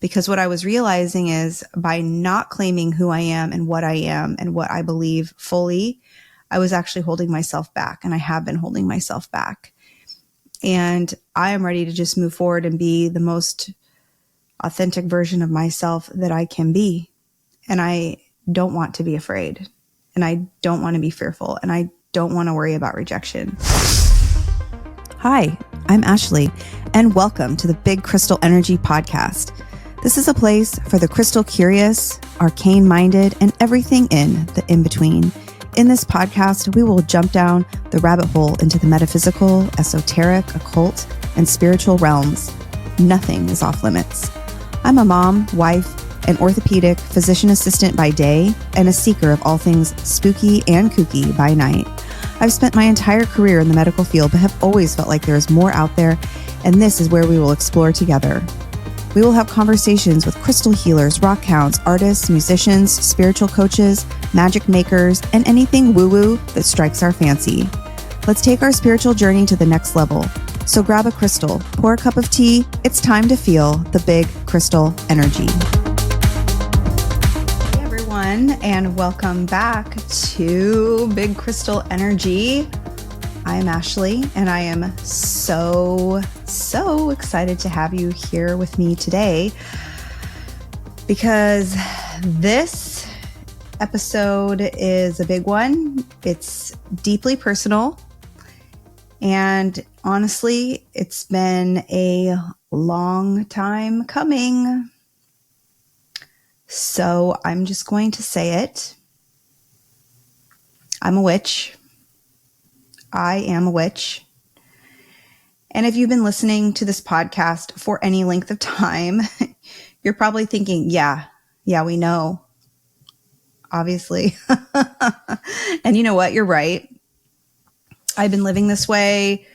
Because what I was realizing is by not claiming who I am and what I believe fully, I was actually holding myself back, and I have been holding myself back. And I am ready to just move forward and be the most authentic version of myself that I can be. And I don't want to be afraid, and I don't want to be fearful, and I don't want to worry about rejection. Hi, I'm Ashleigh, and welcome to the Big Crystal Energy Podcast. This is a place for the crystal curious, arcane-minded, and everything in the in-between. In this podcast, we will jump down the rabbit hole into the metaphysical, esoteric, occult, and spiritual realms. Nothing is off limits. I'm a mom, wife, an orthopedic physician assistant by day, and a seeker of all things spooky and kooky by night. I've spent my entire career in the medical field, but have always felt like there is more out there, and this is where we will explore together. We will have conversations with crystal healers, rock hounds, artists, musicians, spiritual coaches, magic makers, and anything woo-woo that strikes our fancy. Let's take our spiritual journey to the next level. So grab a crystal, pour a cup of tea. It's time to feel the big crystal energy. Hey everyone, and welcome back to Big Crystal Energy. I'm Ashleigh, and I am so excited to have you here with me today, because this episode is a big one. It's deeply personal, and honestly, it's been a long time coming. So I'm just going to say it. I'm a witch. I am a witch. And if you've been listening to this podcast for any length of time, you're probably thinking, yeah, we know, obviously. And you know what? You're right. I've been living this way,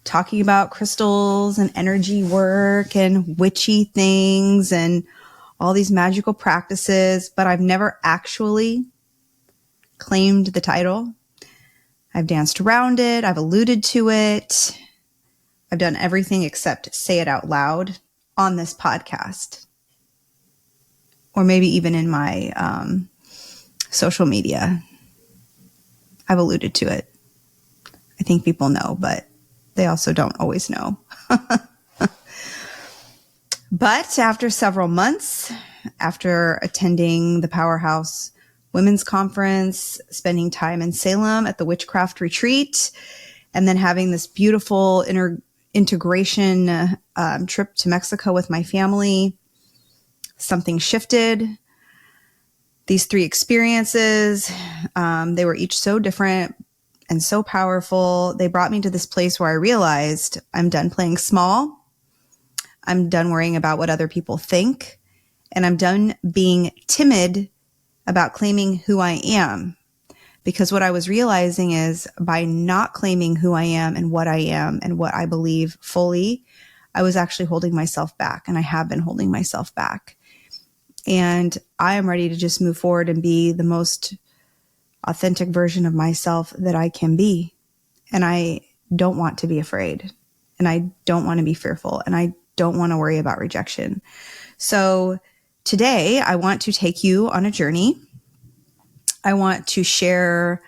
talking about crystals and energy work and witchy things and all these magical practices, but I've never actually claimed the title. I've danced around it. I've alluded to it. I've done everything except say it out loud on this podcast, or maybe even in my social media. I've alluded to it. I think people know, but they also don't always know. But after several months, after attending the Powerhouse Women's Conference, spending time in Salem at the Witchcraft retreat, and then having this beautiful integration trip to Mexico with my family, something shifted. These three experiences, they were each so different and so powerful. They brought me to this place where I realized I'm done playing small. I'm done worrying about what other people think. And I'm done being timid about claiming who I am. Because what I was realizing is by not claiming who I am and what I believe fully, I was actually holding myself back, and I have been holding myself back. And I am ready to just move forward and be the most authentic version of myself that I can be. And I don't want to be afraid, and I don't want to be fearful, and I don't want to worry about rejection. So today I want to take you on a journey. I want to share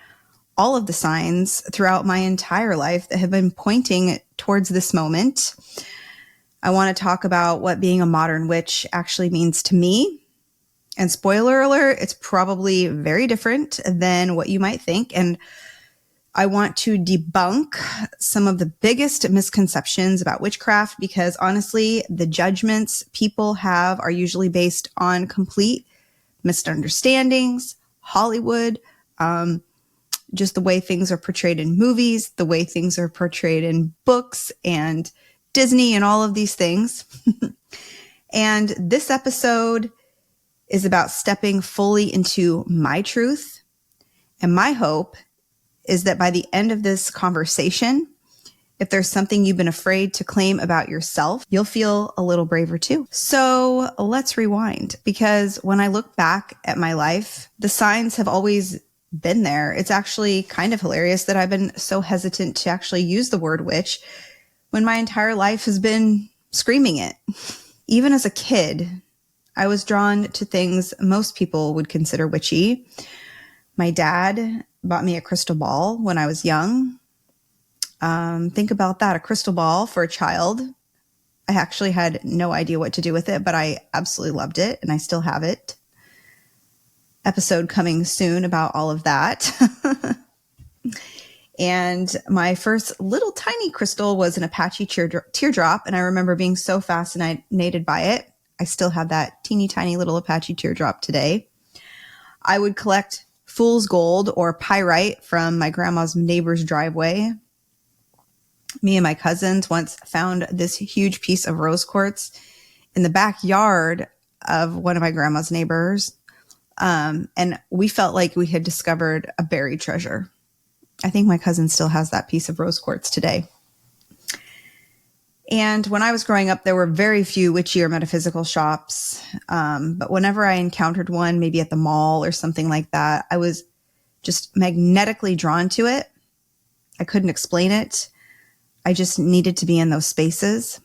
all of the signs throughout my entire life that have been pointing towards this moment. I want to talk about what being a modern witch actually means to me. And spoiler alert, it's probably very different than what you might think. And I want to debunk some of the biggest misconceptions about witchcraft, because honestly, the judgments people have are usually based on complete misunderstandings, Hollywood, just the way things are portrayed in movies, the way things are portrayed in books and Disney and all of these things. And this episode is about stepping fully into my truth. And my hope is that by the end of this conversation, if there's something you've been afraid to claim about yourself, you'll feel a little braver too. So let's rewind, because when I look back at my life, the signs have always been there. It's actually kind of hilarious that I've been so hesitant to actually use the word witch when my entire life has been screaming it. Even as a kid, I was drawn to things most people would consider witchy. My dad bought me a crystal ball when I was young. Think about that, a crystal ball for a child. I actually had no idea what to do with it, but I absolutely loved it, and I still have it. Episode coming soon about all of that. And my first little tiny crystal was an Apache teardrop, and I remember being so fascinated by it. I still have that teeny tiny little Apache teardrop today. I would collect fool's gold or pyrite from my grandma's neighbor's driveway. Me and my cousins once found this huge piece of rose quartz in the backyard of one of my grandma's neighbors. And we felt like we had discovered a buried treasure. I think my cousin still has that piece of rose quartz today. And when I was growing up, there were very few witchy or metaphysical shops. But whenever I encountered one, maybe at the mall or something like that, I was just magnetically drawn to it. I couldn't explain it. I just needed to be in those spaces.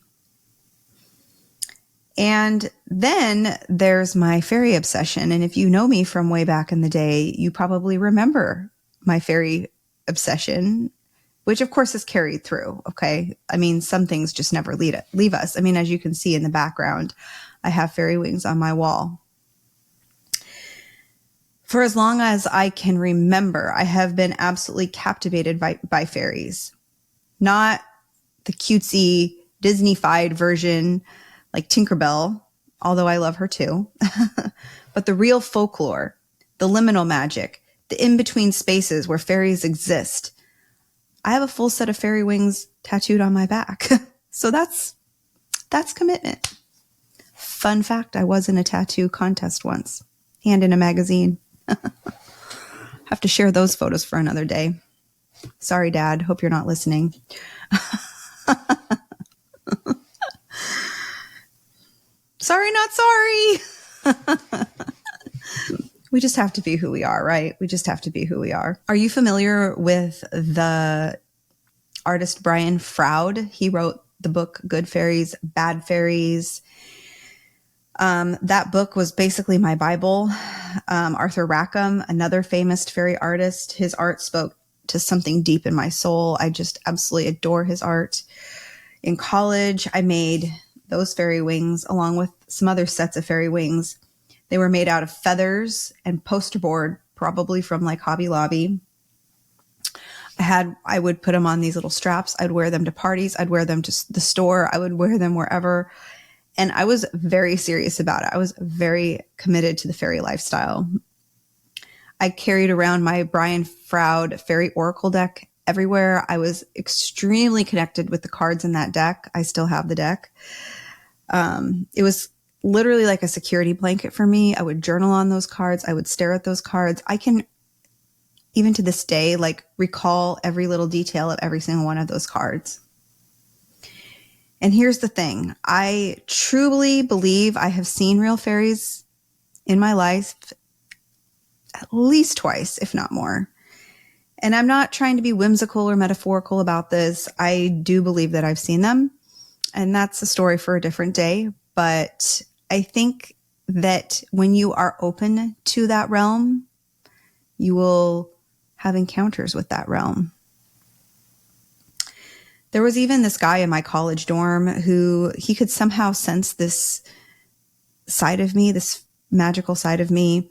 And then there's my fairy obsession. And if you know me from way back in the day, you probably remember my fairy obsession, which of course is carried through. Okay. I mean, some things just never leave us. I mean, as you can see in the background, I have fairy wings on my wall. For as long as I can remember, I have been absolutely captivated by fairies. Not the cutesy Disney-fied version like Tinkerbell, although I love her too, but the real folklore, the liminal magic, the in-between spaces where fairies exist. I have a full set of fairy wings tattooed on my back. So that's commitment. Fun fact, I was in a tattoo contest once and in a magazine. Have to share those photos for another day. Sorry, Dad. Hope you're not listening. Sorry, not sorry. We just have to be who we are, right? We just have to be who we are. Are you familiar with the artist Brian Froud? He wrote the book Good Fairies, Bad Fairies. That book was basically my Bible. Arthur Rackham, another famous fairy artist, his art spoke to something deep in my soul. I just absolutely adore his art. In college, I made those fairy wings along with some other sets of fairy wings. They were made out of feathers and poster board, probably from like Hobby Lobby. I would put them on these little straps. I'd wear them to parties. I'd wear them to the store. I would wear them wherever. And I was very serious about it. I was very committed to the fairy lifestyle. I carried around my Brian Froud fairy oracle deck everywhere. I was extremely connected with the cards in that deck. I still have the deck. It was literally like a security blanket for me. I would journal on those cards. I would stare at those cards. I can, even to this day, like recall every little detail of every single one of those cards. And here's the thing. I truly believe I have seen real fairies in my life at least twice, if not more. And I'm not trying to be whimsical or metaphorical about this. I do believe that I've seen them. And that's a story for a different day. But I think that when you are open to that realm, you will have encounters with that realm. There was even this guy in my college dorm who he could somehow sense this side of me, this magical side of me.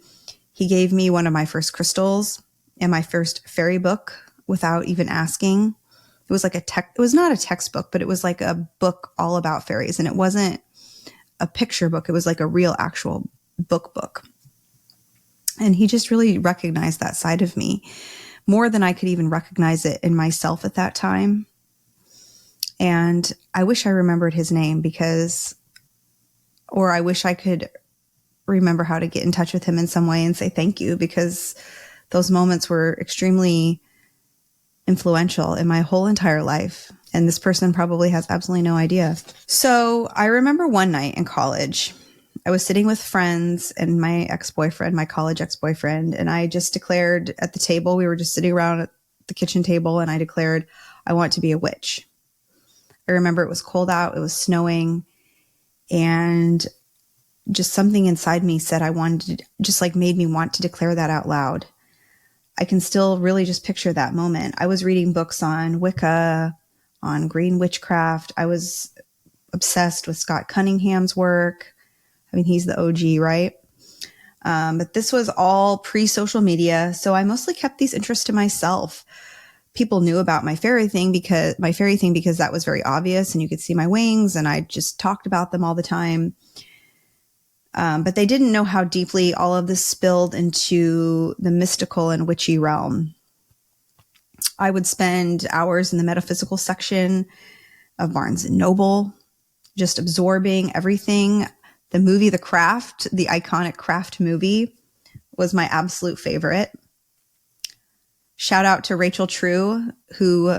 He gave me one of my first crystals and my first fairy book without even asking. It was like it was not a textbook, but it was like a book all about fairies. And it wasn't a picture book. It was like a real actual book. And he just really recognized that side of me more than I could even recognize it in myself at that time. And I wish I remembered his name or I wish I could remember how to get in touch with him in some way and say thank you, because those moments were extremely influential in my whole entire life. And this person probably has absolutely no idea. So I remember one night in college, I was sitting with friends and my ex-boyfriend, my college ex-boyfriend, and I just declared at the table, we were just sitting around at the kitchen table, and I declared, I want to be a witch. I remember it was cold out, it was snowing, and just something inside me said I wanted to, just like made me want to declare that out loud. I can still really just picture that moment. I was reading books on Wicca, on green witchcraft. I was obsessed with Scott Cunningham's work. I mean, he's the OG, right? But this was all pre-social media, so I mostly kept these interests to myself. People knew about my fairy thing because that was very obvious, and you could see my wings, and I just talked about them all the time. But they didn't know how deeply all of this spilled into the mystical and witchy realm. I would spend hours in the metaphysical section of Barnes and Noble, just absorbing everything. The movie The Craft, the iconic Craft movie, was my absolute favorite. Shout out to Rachel True, who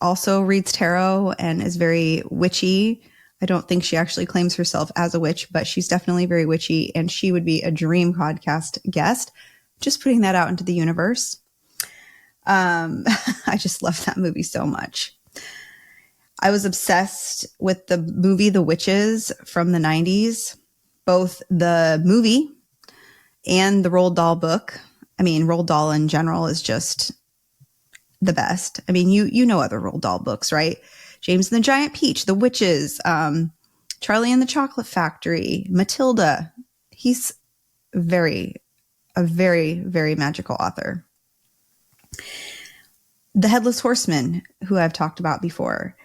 also reads tarot and is very witchy. I don't think she actually claims herself as a witch, but she's definitely very witchy, and she would be a dream podcast guest. Just putting that out into the universe. I just love that movie so much. I was obsessed with the movie The Witches from the 90s, both the movie and the Roald Dahl book. I mean, Roald Dahl in general is just the best. I mean, you know other Roald Dahl books, right? James and the Giant Peach, The Witches, Charlie and the Chocolate Factory, Matilda. He's a very, very magical author. The Headless Horseman, who I've talked about before,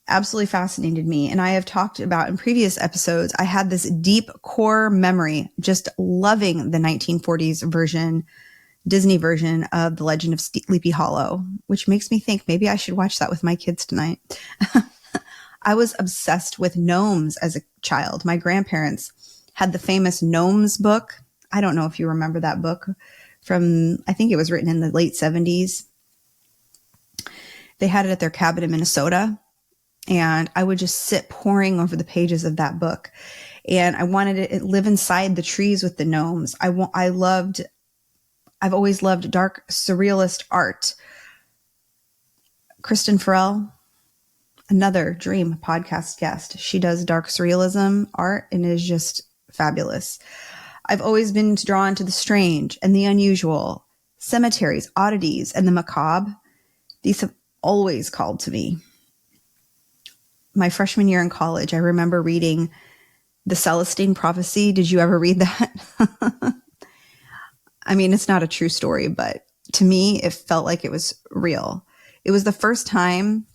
absolutely fascinated me. And I have talked about in previous episodes, I had this deep core memory, just loving the 1940s version, Disney version of The Legend of Sleepy Hollow, which makes me think maybe I should watch that with my kids tonight. I was obsessed with gnomes as a child. My grandparents had the famous Gnomes book. I don't know if you remember that book from, I think it was written in the late 70s. They had it at their cabin in Minnesota. And I would just sit poring over the pages of that book. And I wanted to live inside the trees with the gnomes. I've always loved dark surrealist art. Kristen Farrell, another dream podcast guest. She does dark surrealism art and it is just fabulous. I've always been drawn to the strange and the unusual, cemeteries, oddities, and the macabre. These have always called to me. My freshman year in college, I remember reading The Celestine Prophecy. Did you ever read that? I mean, it's not a true story, but to me, it felt like it was real. It was the first time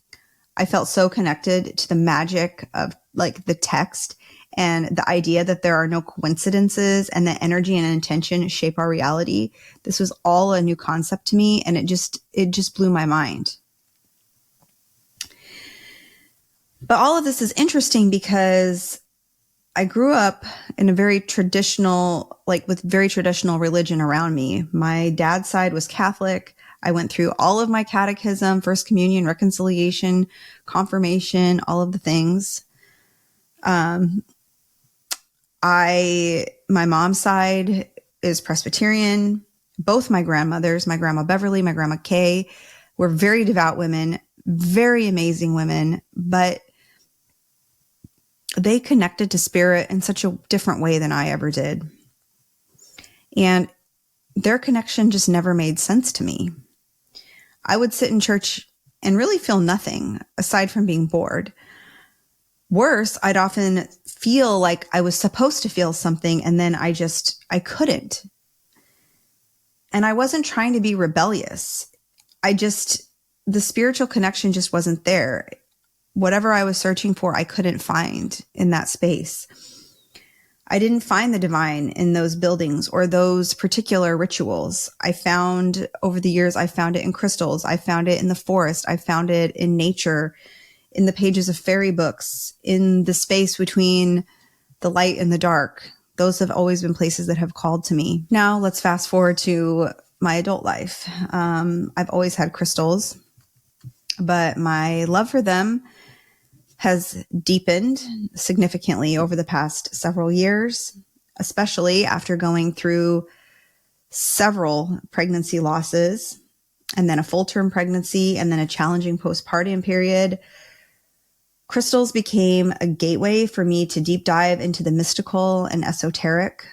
I felt so connected to the magic of like the text and the idea that there are no coincidences and that energy and intention shape our reality. This was all a new concept to me, and it just blew my mind. But all of this is interesting because I grew up in a very traditional, with very traditional religion around me. My dad's side was Catholic. I went through all of my catechism, First Communion, reconciliation, confirmation, all of the things. My mom's side is Presbyterian. Both my grandmothers, my grandma Beverly, my grandma Kay, were very devout women, very amazing women, but they connected to spirit in such a different way than I ever did. And their connection just never made sense to me. I would sit in church and really feel nothing aside from being bored. Worse, I'd often feel like I was supposed to feel something and then I couldn't. And I wasn't trying to be rebellious. The spiritual connection just wasn't there. Whatever I was searching for, I couldn't find in that space. I didn't find the divine in those buildings or those particular rituals. Over the years, I found it in crystals. I found it in the forest. I found it in nature, in the pages of fairy books, in the space between the light and the dark. Those have always been places that have called to me. Now let's fast forward to my adult life. I've always had crystals, but my love for them has deepened significantly over the past several years, especially after going through several pregnancy losses and then a full-term pregnancy and then a challenging postpartum period. Crystals became a gateway for me to deep dive into the mystical and esoteric.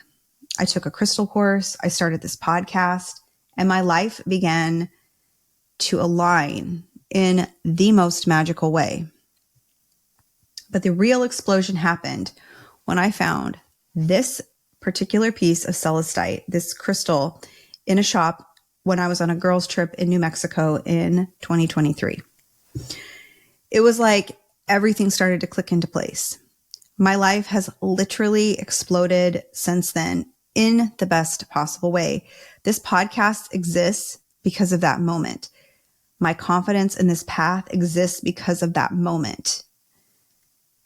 I took a crystal course, I started this podcast, and my life began to align in the most magical way. But the real explosion happened when I found this particular piece of celestite, this crystal, in a shop when I was on a girls' trip in New Mexico in 2023. It was like everything started to click into place. My life has literally exploded since then in the best possible way. This podcast exists because of that moment. My confidence in this path exists because of that moment.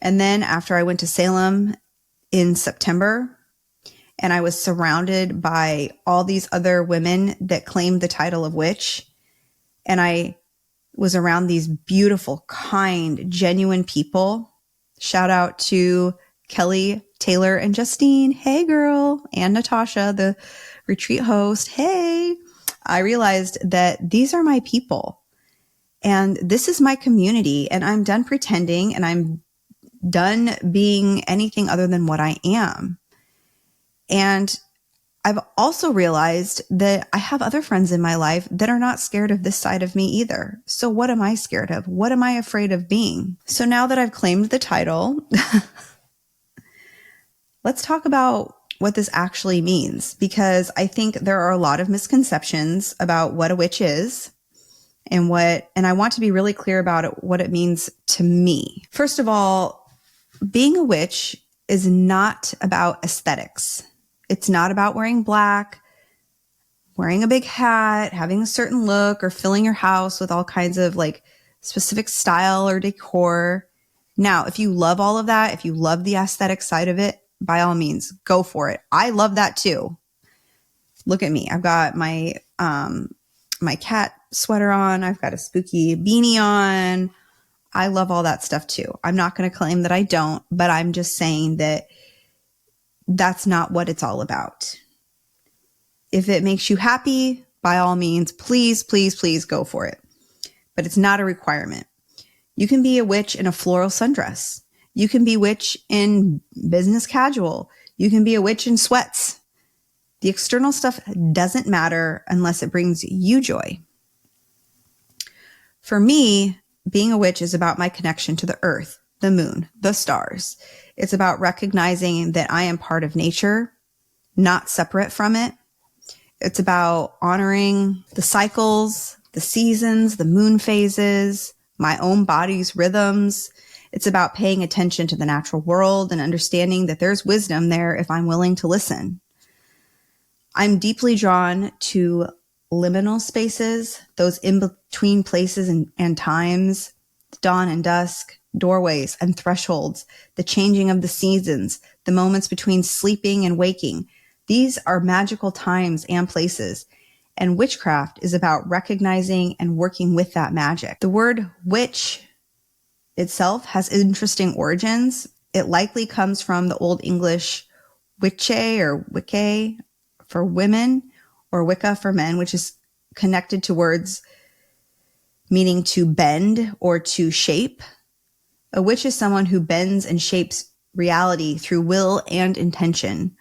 And then after I went to Salem in September, and I was surrounded by all these other women that claimed the title of witch, and I was around these beautiful, kind, genuine people. Shout out to Kelly, Taylor, and Justine. Hey, girl. And Natasha, the retreat host. Hey. I realized that these are my people. And this is my community. And I'm done pretending. And I'm done being anything other than what I am. And I've also realized that I have other friends in my life that are not scared of this side of me either. So what am I scared of? What am I afraid of being? So now that I've claimed the title, let's talk about what this actually means, because I think there are a lot of misconceptions about what a witch is and I want to be really clear about it, what it means to me. First of all, being a witch is not about aesthetics. It's not about wearing black, wearing a big hat, having a certain look, or filling your house with all kinds of like specific style or decor. Now, if you love all of that, if you love the aesthetic side of it, by all means, go for it. I love that too. Look at me. I've got my cat sweater on. I've got a spooky beanie on. I love all that stuff too. I'm not going to claim that I don't, but I'm just saying that that's not what it's all about. If it makes you happy, by all means, please, please, please go for it. But it's not a requirement. You can be a witch in a floral sundress. You can be a witch in business casual. You can be a witch in sweats. The external stuff doesn't matter unless it brings you joy. For me, being a witch is about my connection to the earth, the moon, the stars. It's about recognizing that I am part of nature, not separate from it. It's about honoring the cycles, the seasons, the moon phases, my own body's rhythms. It's about paying attention to the natural world and understanding that there's wisdom there if I'm willing to listen. I'm deeply drawn to liminal spaces, those in-between places and times, dawn and dusk, doorways and thresholds, the changing of the seasons, the moments between sleeping and waking. These are magical times and places, and witchcraft is about recognizing and working with that magic. The word witch itself has interesting origins. It likely comes from the Old English witche or wicke for women, or wicca for men, which is connected to words meaning to bend or to shape. A witch is someone who bends and shapes reality through will and intention.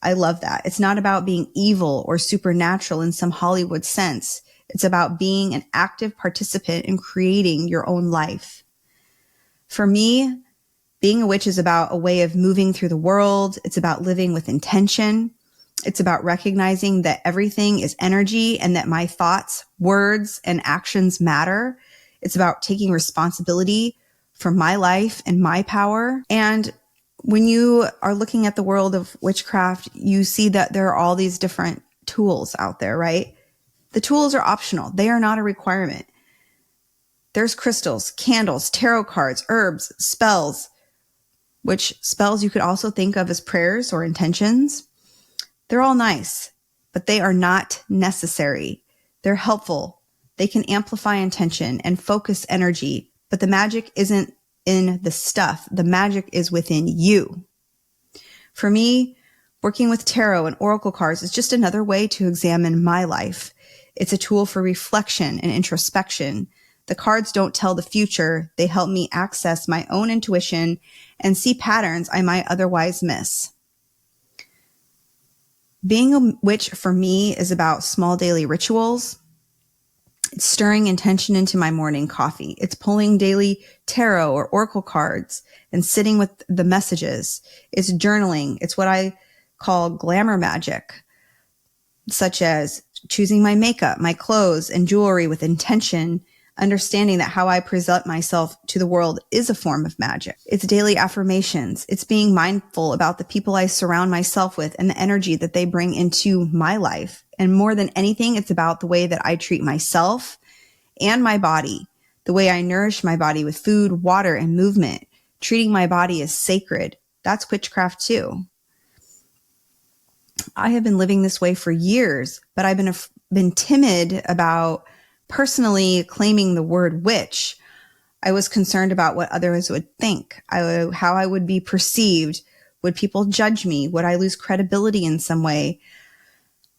I love that. It's not about being evil or supernatural in some Hollywood sense. It's about being an active participant in creating your own life. For me, being a witch is about a way of moving through the world. It's about living with intention. It's about recognizing that everything is energy and that my thoughts, words, and actions matter. It's about taking responsibility for my life and my power. And when you are looking at the world of witchcraft, you see that there are all these different tools out there, right? The tools are optional. They are not a requirement. There's crystals, candles, tarot cards, herbs, spells, which spells you could also think of as prayers or intentions. They're all nice, but they are not necessary. They're helpful. They can amplify intention and focus energy, but the magic isn't in the stuff. The magic is within you. For me, working with tarot and oracle cards is just another way to examine my life. It's a tool for reflection and introspection. The cards don't tell the future. They help me access my own intuition and see patterns I might otherwise miss. Being a witch for me is about small daily rituals. It's stirring intention into my morning coffee. It's pulling daily tarot or oracle cards and sitting with the messages. It's journaling. It's what I call glamour magic, such as choosing my makeup, my clothes, and jewelry with intention, understanding that how I present myself to the world is a form of magic. It's daily affirmations. It's being mindful about the people I surround myself with and the energy that they bring into my life. And more than anything, it's about the way that I treat myself and my body, the way I nourish my body with food, water, and movement, treating my body as sacred. That's witchcraft too. I have been living this way for years, but I've been timid about personally claiming the word witch. I was concerned about what others would think, how I would be perceived. Would people judge me? Would I lose credibility in some way?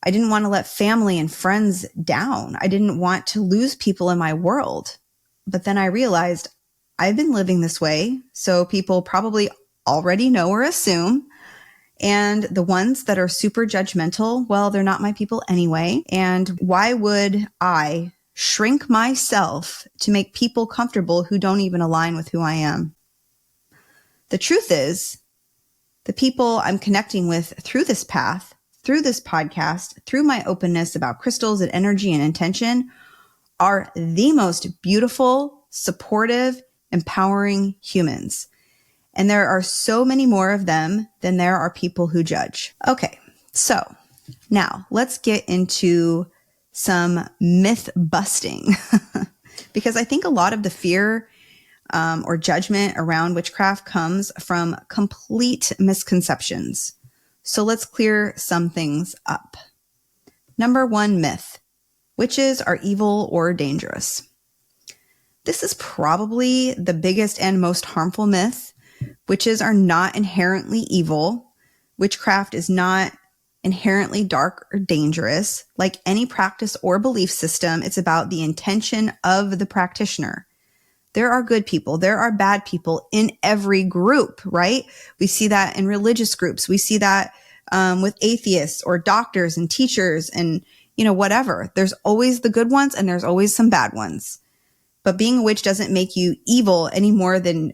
I didn't want to let family and friends down. I didn't want to lose people in my world. But then I realized I've been living this way, so people probably already know or assume. And the ones that are super judgmental, well, they're not my people anyway. And why would I shrink myself to make people comfortable who don't even align with who I am? The truth is, the people I'm connecting with through this path, through this podcast, through my openness about crystals and energy and intention, are the most beautiful, supportive, empowering humans. And there are so many more of them than there are people who judge. Okay, so now let's get into some myth busting because I think a lot of the fear or judgment around witchcraft comes from complete misconceptions. So let's clear some things up. Number 1 myth: witches are evil or dangerous. This is probably the biggest and most harmful myth. Witches are not inherently evil. Witchcraft is not inherently dark or dangerous. Like any practice or belief system, it's about the intention of the practitioner. There are good people. There are bad people in every group, right? We see that in religious groups. We see that with atheists or doctors and teachers and, whatever. There's always the good ones and there's always some bad ones. But being a witch doesn't make you evil any more than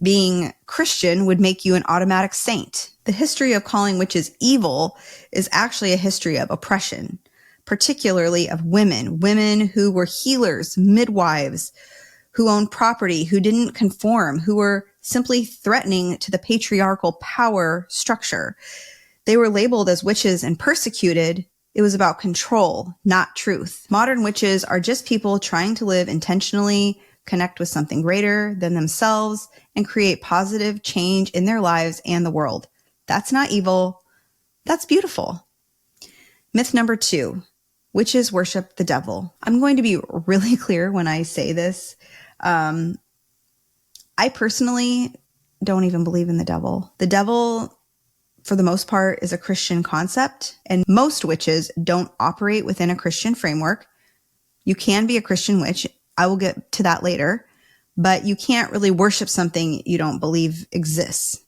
being Christian would make you an automatic saint. The history of calling witches evil is actually a history of oppression, particularly of women who were healers, midwives, who owned property, who didn't conform, who were simply threatening to the patriarchal power structure. They were labeled as witches and persecuted. It was about control, not truth. Modern witches are just people trying to live intentionally, connect with something greater than themselves, and create positive change in their lives and the world. That's not evil. That's beautiful. Myth number 2, witches worship the devil. I'm going to be really clear when I say this. I personally don't even believe in the devil. The devil, for the most part, is a Christian concept, and most witches don't operate within a Christian framework. You can be a Christian witch. I will get to that later, but you can't really worship something you don't believe exists.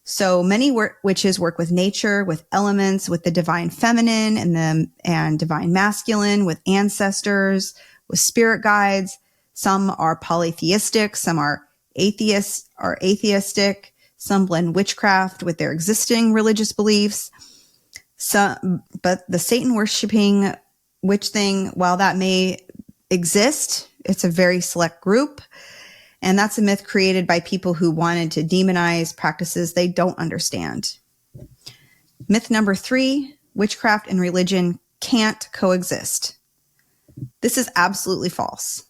So many witches work with nature, with elements, with the divine feminine and divine masculine, with ancestors, with spirit guides. Some are polytheistic, some are atheistic, some blend witchcraft with their existing religious beliefs. But the Satan worshiping witch thing, while that may exist, it's a very select group. And that's a myth created by people who wanted to demonize practices they don't understand. Myth number 3, witchcraft and religion can't coexist. This is absolutely false.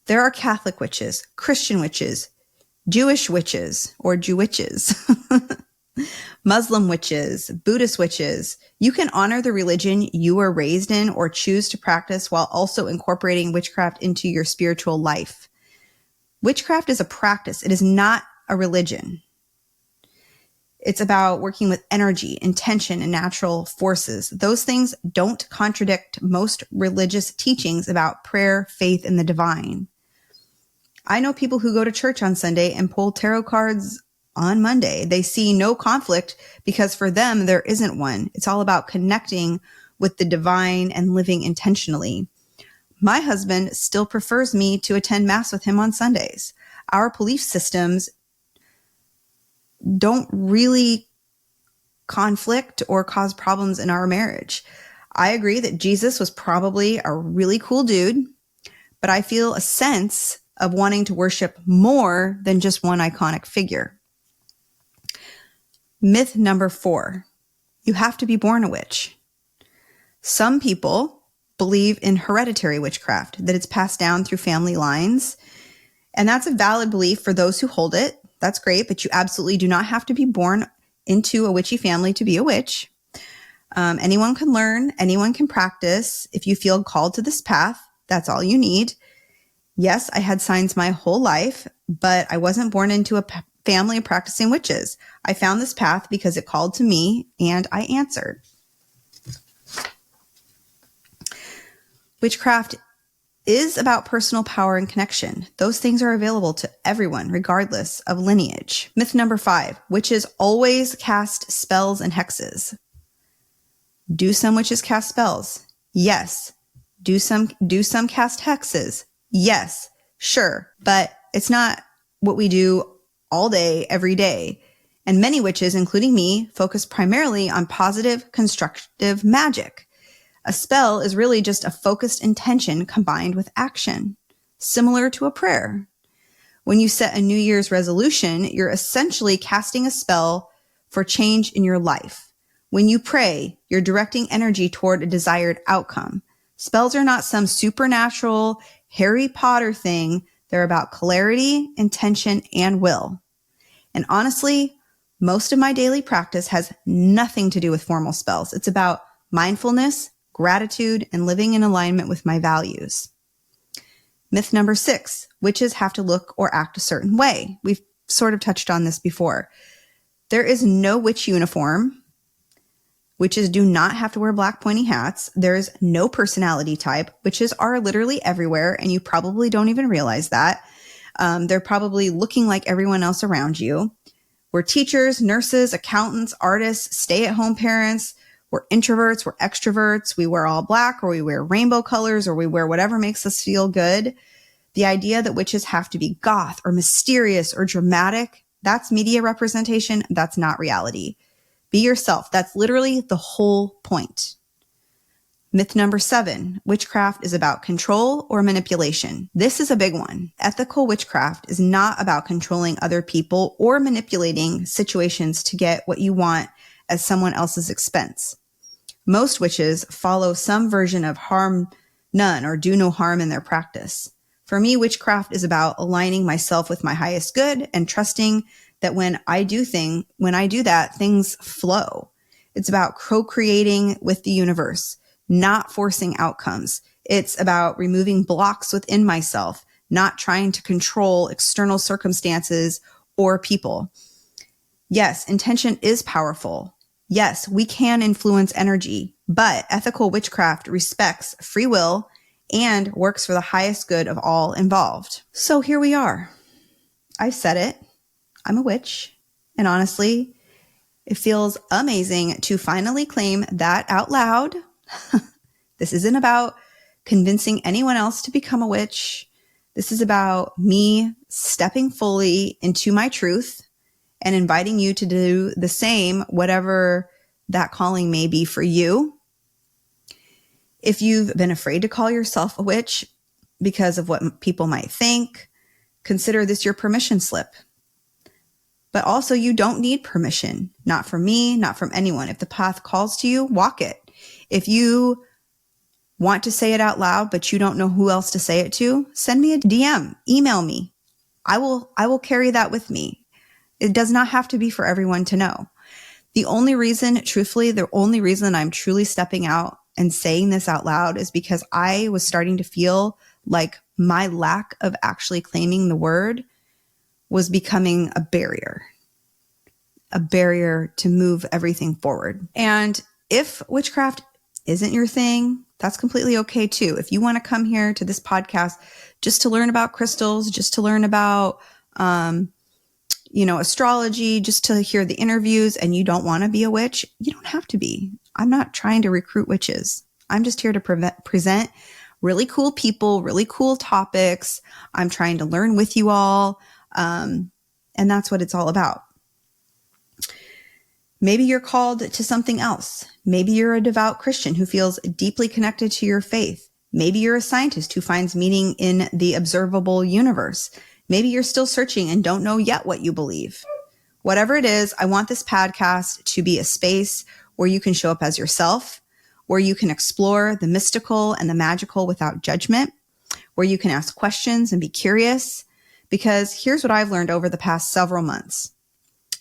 There are Catholic witches, Christian witches, Jewish witches or Jewitches, Muslim witches, Buddhist witches. You can honor the religion you were raised in or choose to practice while also incorporating witchcraft into your spiritual life. Witchcraft is a practice. It is not a religion. It's about working with energy, intention, and natural forces. Those things don't contradict most religious teachings about prayer, faith, and the divine. I know people who go to church on Sunday and pull tarot cards on Monday. They see no conflict because for them, there isn't one. It's all about connecting with the divine and living intentionally. My husband still prefers me to attend Mass with him on Sundays. Our belief systems don't really conflict or cause problems in our marriage. I agree that Jesus was probably a really cool dude, but I feel a sense of wanting to worship more than just one iconic figure. Myth number 4, you have to be born a witch. Some people believe in hereditary witchcraft, that it's passed down through family lines. And that's a valid belief for those who hold it. That's great, but you absolutely do not have to be born into a witchy family to be a witch. Anyone can learn, anyone can practice. If you feel called to this path, that's all you need. Yes, I had signs my whole life, but I wasn't born into a family of practicing witches. I found this path because it called to me and I answered. Witchcraft is about personal power and connection. Those things are available to everyone, regardless of lineage. Myth number 5, witches always cast spells and hexes. Do some witches cast spells? Yes. Do some cast hexes? Yes, sure. But it's not what we do all day, every day. And many witches, including me, focus primarily on positive, constructive magic. A spell is really just a focused intention combined with action, similar to a prayer. When you set a New Year's resolution, you're essentially casting a spell for change in your life. When you pray, you're directing energy toward a desired outcome. Spells are not some supernatural Harry Potter thing. They're about clarity, intention, and will. And honestly, most of my daily practice has nothing to do with formal spells. It's about mindfulness, gratitude, and living in alignment with my values. Myth number 6, witches have to look or act a certain way. We've sort of touched on this before. There is no witch uniform. Witches do not have to wear black pointy hats. There is no personality type. Witches are literally everywhere, and you probably don't even realize that. They're probably looking like everyone else around you. We're teachers, nurses, accountants, artists, stay-at-home parents. We're introverts, we're extroverts. We wear all black, or we wear rainbow colors, or we wear whatever makes us feel good. The idea that witches have to be goth or mysterious or dramatic, that's media representation. That's not reality. Be yourself. That's literally the whole point. Myth number 7, witchcraft is about control or manipulation. This is a big one. Ethical witchcraft is not about controlling other people or manipulating situations to get what you want at someone else's expense. Most witches follow some version of harm none or do no harm in their practice. For me, witchcraft is about aligning myself with my highest good and trusting that when I do that, things flow. It's about co-creating with the universe, not forcing outcomes. It's about removing blocks within myself, not trying to control external circumstances or people. Yes, intention is powerful. Yes, we can influence energy, but ethical witchcraft respects free will and works for the highest good of all involved. So here we are. I said it. I'm a witch. And honestly, it feels amazing to finally claim that out loud. This isn't about convincing anyone else to become a witch. This is about me stepping fully into my truth and inviting you to do the same, whatever that calling may be for you. If you've been afraid to call yourself a witch because of what people might think, consider this your permission slip. But also, you don't need permission, not from me, not from anyone. If the path calls to you, walk it. If you want to say it out loud, but you don't know who else to say it to, send me a DM, email me. I will carry that with me. It does not have to be for everyone to know. The only reason I'm truly stepping out and saying this out loud is because I was starting to feel like my lack of actually claiming the word was becoming a barrier to move everything forward. And if witchcraft isn't your thing, that's completely okay too. If you want to come here to this podcast just to learn about crystals, just to learn about, astrology, just to hear the interviews, and you don't want to be a witch, you don't have to be. I'm not trying to recruit witches. I'm just here to present really cool people, really cool topics. I'm trying to learn with you all. And that's what it's all about. Maybe you're called to something else. Maybe you're a devout Christian who feels deeply connected to your faith. Maybe you're a scientist who finds meaning in the observable universe. Maybe you're still searching and don't know yet what you believe. Whatever it is, I want this podcast to be a space where you can show up as yourself, where you can explore the mystical and the magical without judgment, where you can ask questions and be curious. Because here's what I've learned over the past several months.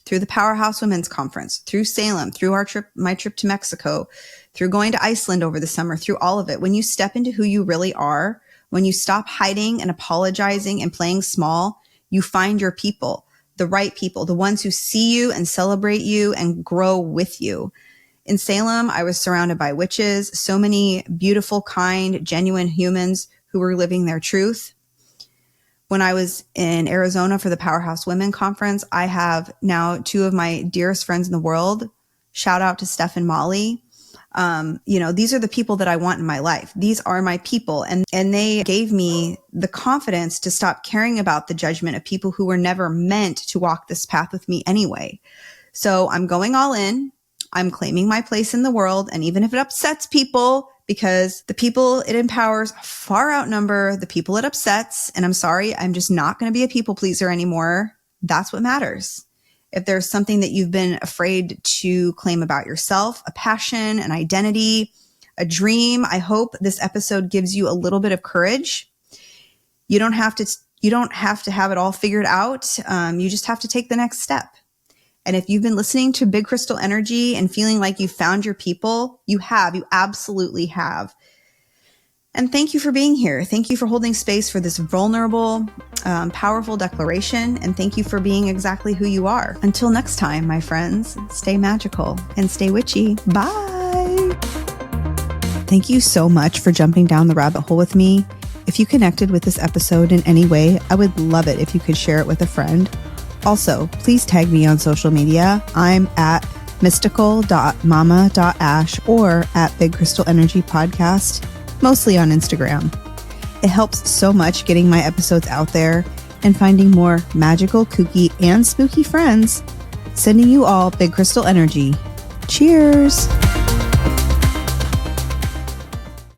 Through the Powerhouse Women's Conference, through Salem, through my trip to Mexico, through going to Iceland over the summer, through all of it, when you step into who you really are, when you stop hiding and apologizing and playing small, you find your people, the right people, the ones who see you and celebrate you and grow with you. In Salem, I was surrounded by witches, so many beautiful, kind, genuine humans who were living their truth. When I was in Arizona for the Powerhouse Women Conference, I have now two of my dearest friends in the world. Shout out to Steph and Molly. These are the people that I want in my life. These are my people. And they gave me the confidence to stop caring about the judgment of people who were never meant to walk this path with me anyway. So I'm going all in. I'm claiming my place in the world. And even if it upsets people, because the people it empowers far outnumber the people it upsets. And I'm sorry, I'm just not going to be a people pleaser anymore. That's what matters. If there's something that you've been afraid to claim about yourself, a passion, an identity, a dream, I hope this episode gives you a little bit of courage. You don't have to have it all figured out. You just have to take the next step. And if you've been listening to Big Crystal Energy and feeling like you found your people, you absolutely have. And thank you for being here. Thank you for holding space for this vulnerable, powerful declaration. And thank you for being exactly who you are. Until next time, my friends, stay magical and stay witchy. Bye. Thank you so much for jumping down the rabbit hole with me. If you connected with this episode in any way, I would love it if you could share it with a friend. Also, please tag me on social media. I'm at mystical.mama.ash or at Big Crystal Energy Podcast, mostly on Instagram. It helps so much getting my episodes out there and finding more magical, kooky, and spooky friends. Sending you all Big Crystal Energy. Cheers!